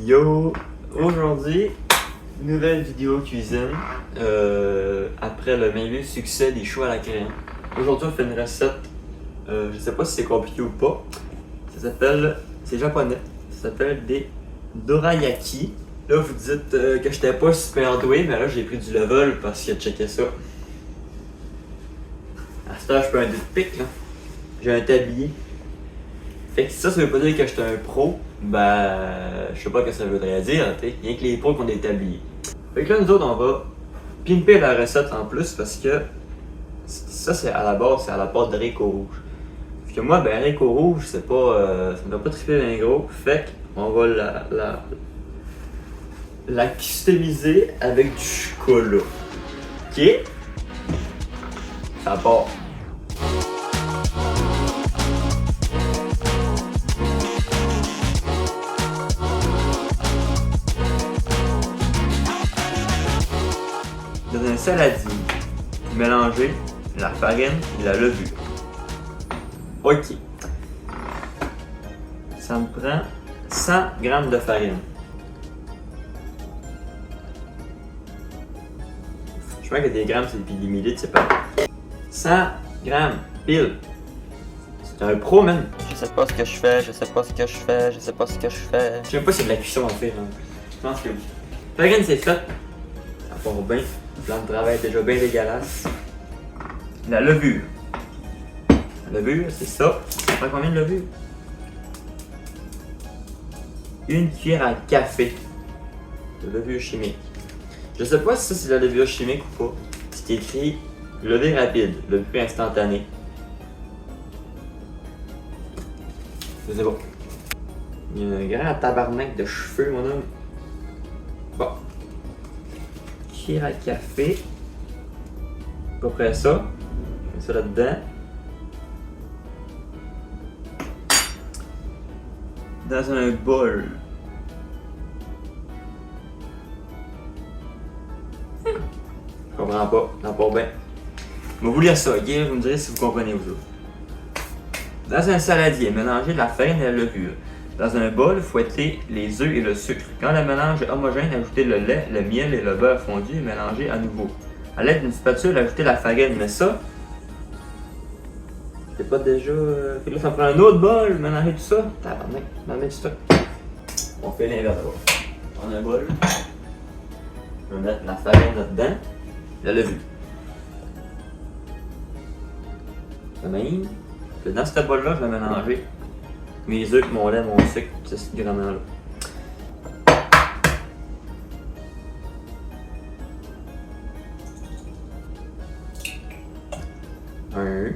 Yo! Aujourd'hui, nouvelle vidéo cuisine après le merveilleux succès des choux à la crème. Aujourd'hui, on fait une recette, je sais pas si c'est compliqué ou pas. C'est japonais, ça s'appelle des dorayaki. Là, vous dites que j'étais pas super doué, mais là, j'ai pris du level parce que checkez ça. À ce temps, je peux un pic là. J'ai un tablier. Fait que ça veut pas dire que j'étais un pro, je sais pas ce que ça voudrait dire, t'sais. Rien que les pros qui ont des tabliers. Fait que là, nous autres, on va pimper la recette en plus parce que ça, c'est à la base, c'est à la pâte de haricot rouge. Fait que moi, haricot rouge, c'est pas, ça me doit pas triper bien gros. Fait qu'on va la customiser avec du chocolat. Ok? Ça part. Dans un saladier, mélanger la farine et la levure. Ok. Ça me prend 100 g de farine. Je pense que des grammes, c'est des millilitres, c'est pas. 100 g pile. C'est un pro, man. Je sais pas ce que je fais, je sais pas ce que je fais. Je sais pas même pas si c'est de la cuisson à faire. Hein. Je pense que oui. Farine, c'est fait. Ça part bien. Le plan de travail est déjà bien dégueulasse. La levure. La levure, c'est ça. Ça prend combien de levure? Une cuillère à café de levure chimique. Je sais pas si ça c'est de la levure chimique ou pas. C'est écrit levure rapide, levure instantanée. Je sais pas. Il y a un grand tabarnak de cheveux, mon homme. Bon. Cuillère à café. À peu près ça. Je mets ça là-dedans. Dans un bol. Je comprends pas, ça part bien. Je vais vous lire ça, ok? Vous me direz si vous comprenez vous autres. Dans un saladier, mélangez la farine et la levure. Dans un bol, fouettez les œufs et le sucre. Quand le mélange est homogène, ajoutez le lait, le miel et le beurre fondu et mélangez à nouveau. À l'aide d'une spatule, ajoutez la farine. Mais ça, c'est pas déjà. Fait que là, ça prend un autre bol, mélanger tout ça. Tabarnak, on va mettre du stock. On fait l'inverse d'abord. On prend un bol. Je vais mettre la farine là-dedans. La levure. De même. Puis dans ce bol-là, je vais mélanger mes œufs, mon lait, mon sucre, ce grammaire-là. Un.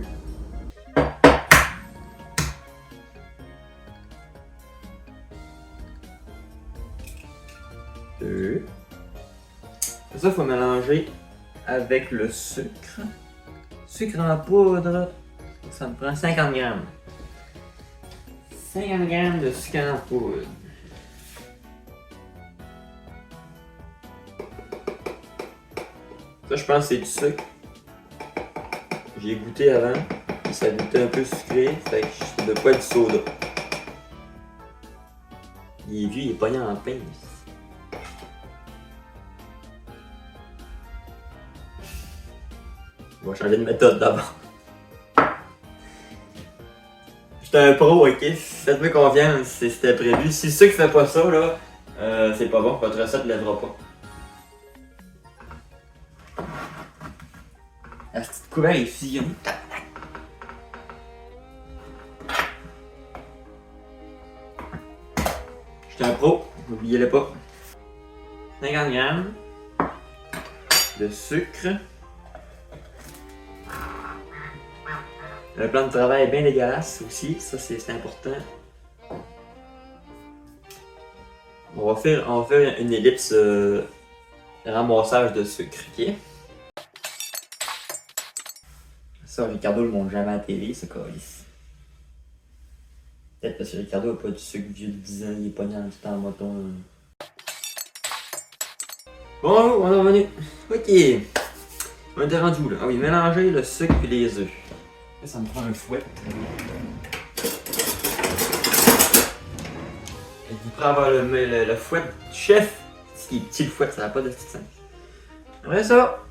Deux. Ça, il faut mélanger avec le sucre. Sucre en poudre, ça me prend 50 g. 50 g de sucre en poudre. Ça, je pense que c'est du sucre. J'ai goûté avant, ça goûtait un peu sucré, fait que ça doit pas être du soda. Il est vieux, il est pogné en pince. On va changer de méthode d'abord. J'étais un pro, ok? Faites-moi confiance, c'était prévu. Si ceux qui fait pas ça, là, c'est pas bon, votre recette ne lèvera pas. La petite couvert est fusionnée. J'étais un pro, n'oubliez-le pas. 50 g de sucre. Le plan de travail est bien dégueulasse aussi, ça c'est important. On va faire une ellipse ramassage de sucre, ok? Ça, Ricardo le montre jamais à la télé, ce calice. Peut-être parce que Ricardo n'a pas du sucre vieux de 10 ans, il est pogné en tout temps en moton. Bon, on est revenu. Ok. On était rendu où là? Ah oui, mélanger le sucre et les œufs. Là, ça me prend un fouet. pourrait avoir le fouet du chef. Ce qui est petit le fouet, ça n'a pas de petit sens. Après ça,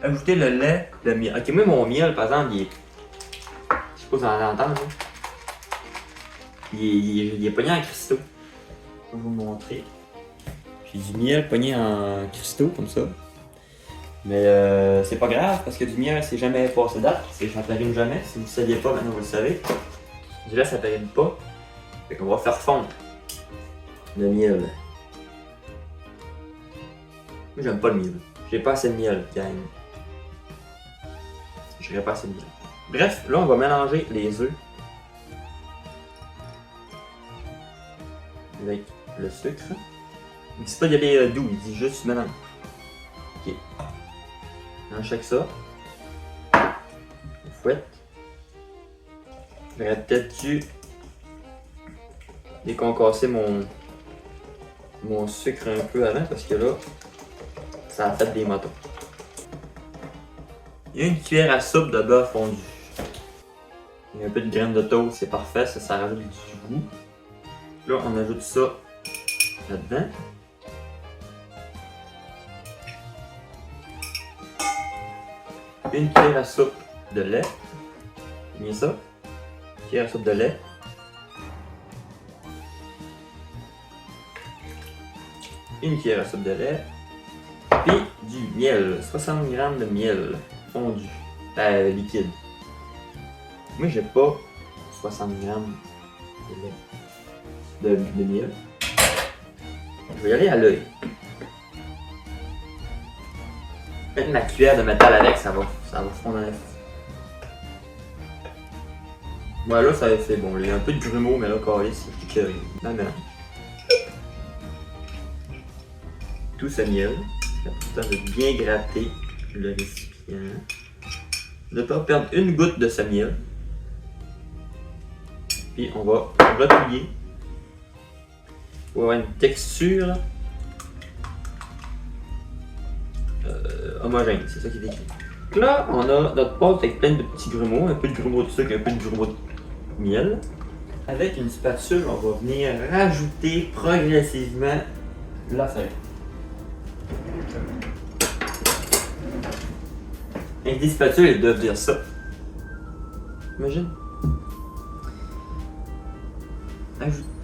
ajouter le lait, le miel. Ok, moi mon miel, par exemple, il est. Je sais pas si vous en entendez, là. Il est pogné en cristaux. Je vais vous montrer. J'ai du miel pogné en cristaux, comme ça. Mais c'est pas grave, parce que du miel, c'est jamais passé date. Ça périme jamais. Si vous ne saviez pas, maintenant vous le savez. Du lait, ça périme pas. Fait qu'on va faire fondre le miel. Moi, j'aime pas le miel. J'ai pas assez de miel, gang. J'aurais pas assez de miel. Bref, là, on va mélanger les œufs avec le sucre. Il dit pas d'y aller doux, il dit juste mélange. Ok. Mélange avec ça. On fouette. J'aurais peut-être dû déconcasser mon sucre un peu avant parce que là, ça a fait des motons. Il y a une cuillère à soupe de beurre fondu. Il y a un peu de graines de toast, c'est parfait, ça rajoute du goût. Là, on ajoute ça là-dedans. Une cuillère à soupe de lait. C'est bien ça. Une cuillère à soupe de lait. Une cuillère à soupe de lait. Puis du miel. 60 g de miel fondu. Liquide. Moi, j'ai pas 60 g de lait. De miel. Je vais y aller à l'œil. Mettre ma cuillère de métal avec, ça va fondre en. Voilà, là, c'est bon. Il y a un peu de grumeau, mais là, carré, c'est curé. Dans le mélange. Tout ce miel. C'est important de bien gratter le récipient. Ne pas perdre une goutte de ce miel. Puis on va replier pour avoir une texture homogène, c'est ça qui est écrit. Donc là, on a notre pâte avec plein de petits grumeaux, un peu de grumeaux de sucre, un peu de grumeaux de miel. Avec une spatule, on va venir rajouter progressivement la farine. Avec des spatules, ils doivent dire ça. Imagine.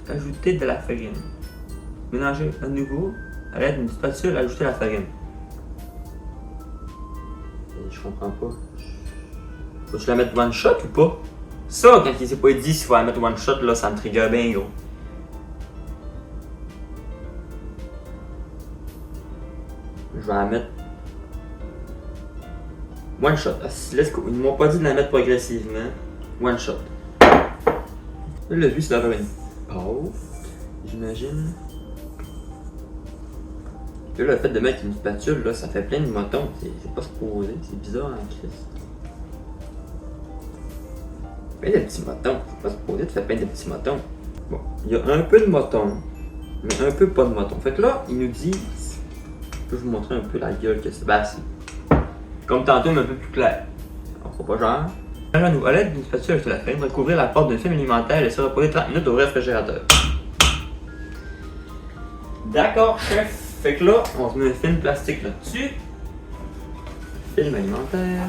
Ajouter de la farine. Mélanger à nouveau à l'aide d'une spatule, ajouter la farine. Je comprends pas. Faut-tu la mettre one shot ou pas? Ça, quand il s'est pas dit s'il faut la mettre one shot, là, ça me trigger bien gros. Je vais la mettre one shot. Ah, let's go. Ils m'ont pas dit de la mettre progressivement. One shot. Là, le but, c'est d'avoir une pâte, j'imagine. Là, le fait de mettre une spatule, là, ça fait plein de motons. C'est pas supposé. C'est bizarre en Christ. Plein de petits motons. C'est pas supposé de faire plein de petits motons. Bon, il y a un peu de motons, mais un peu pas de motons. Fait que là, il nous dit. Je peux vous montrer un peu la gueule que c'est. Ben, c'est comme tantôt, mais un peu plus clair. On fera pas genre. Alors, nous, à l'aide d'une spatule avec la farine, recouvrir la pâte d'un film alimentaire et laisser reposer 30 minutes au réfrigérateur. D'accord, chef. Fait que là, on se met un film plastique là-dessus. Film alimentaire.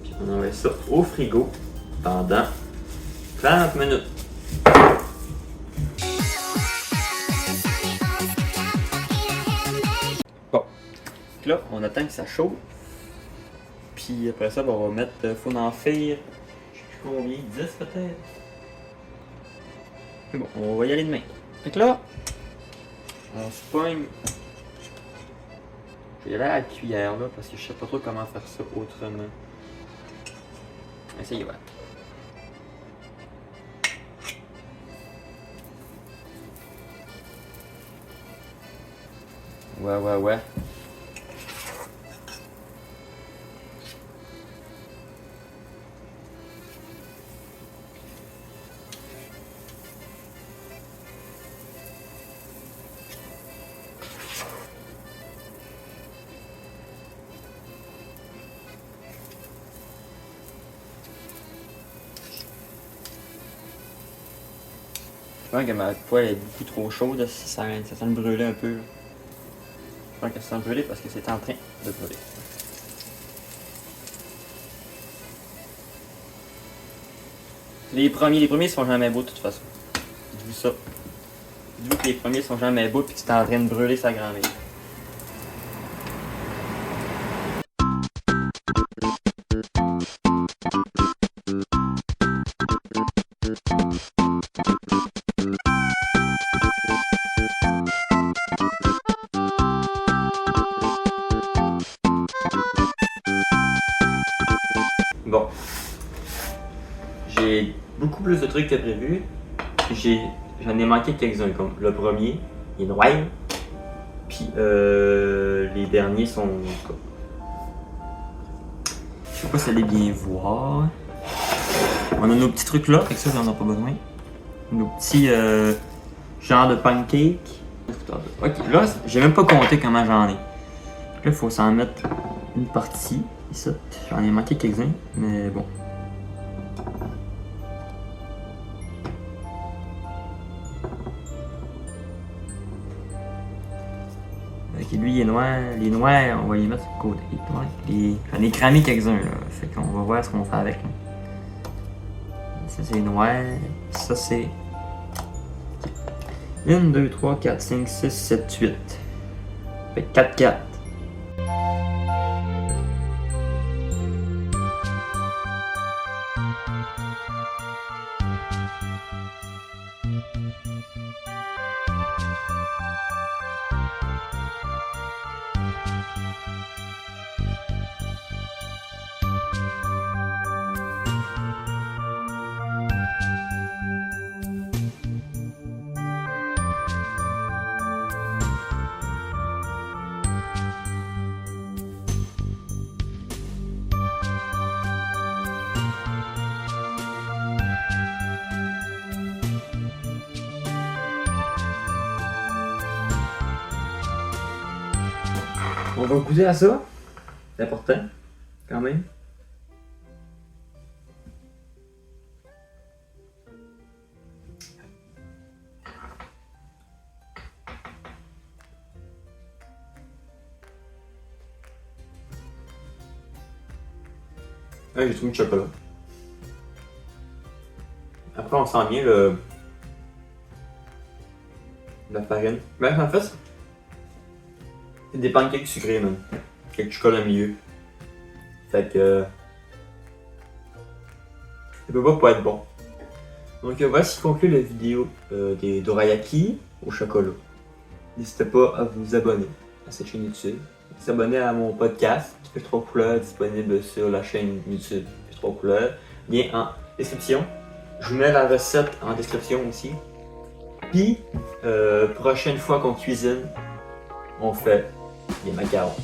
Puis on envoie ça au frigo pendant 30 minutes. Bon, là, on attend que ça chauffe. Puis après ça, on va mettre, faut en faire, je sais plus combien, 10 peut-être. Mais bon, on va y aller demain. Fait que là, on se pogne. Je vais y aller à la cuillère là, parce que je sais pas trop comment faire ça autrement. Essayez, ouais. Ouais. Je pense que ma poêle est beaucoup trop chaude, ça sent me brûler un peu. Je pense que ça sent brûler parce que c'est en train de brûler. Les premiers sont jamais beaux de toute façon. Dites-vous ça. Dites-vous que les premiers sont jamais beaux et que c'est en train de brûler sa grand-mère. Bon. J'ai beaucoup plus de trucs que prévu. J'en ai manqué quelques-uns, comme le premier, il est noir. Puis les derniers sont. Je sais pas si vous allez bien voir. On a nos petits trucs là, fait que ça j'en ai pas besoin. Nos petits genre de pancakes. Ok, là j'ai même pas compté comment j'en ai. Là il faut s'en mettre une partie. Ici, j'en ai manqué quelques-uns, mais bon. Ok, lui il est noir. Les noirs, on va les mettre sur le côté. Ouais, j'en ai cramé quelques-uns là. Fait qu'on va voir ce qu'on fait avec. Là. Ça c'est noir. Ça c'est. 1, 2, 3, 4, 5, 6, 7, 8. Fait 4, 4. On va goûter à ça. C'est important, quand même. Ouais, j'ai trouvé du chocolat. Après, on sent bien la farine. Ben, en fait, c'est des pancakes sucrés, même. Avec du chocolat au milieu. Fait que. Ça peut pas être bon. Donc, voici conclut la vidéo des dorayaki au chocolat. N'hésitez pas à vous abonner à cette chaîne YouTube. Vous abonner à mon podcast, P3 Couleurs, disponible sur la chaîne YouTube P3 Couleurs. Lien en description. Je vous mets la recette en description aussi. Puis, prochaine fois qu'on cuisine, on fait des macarons.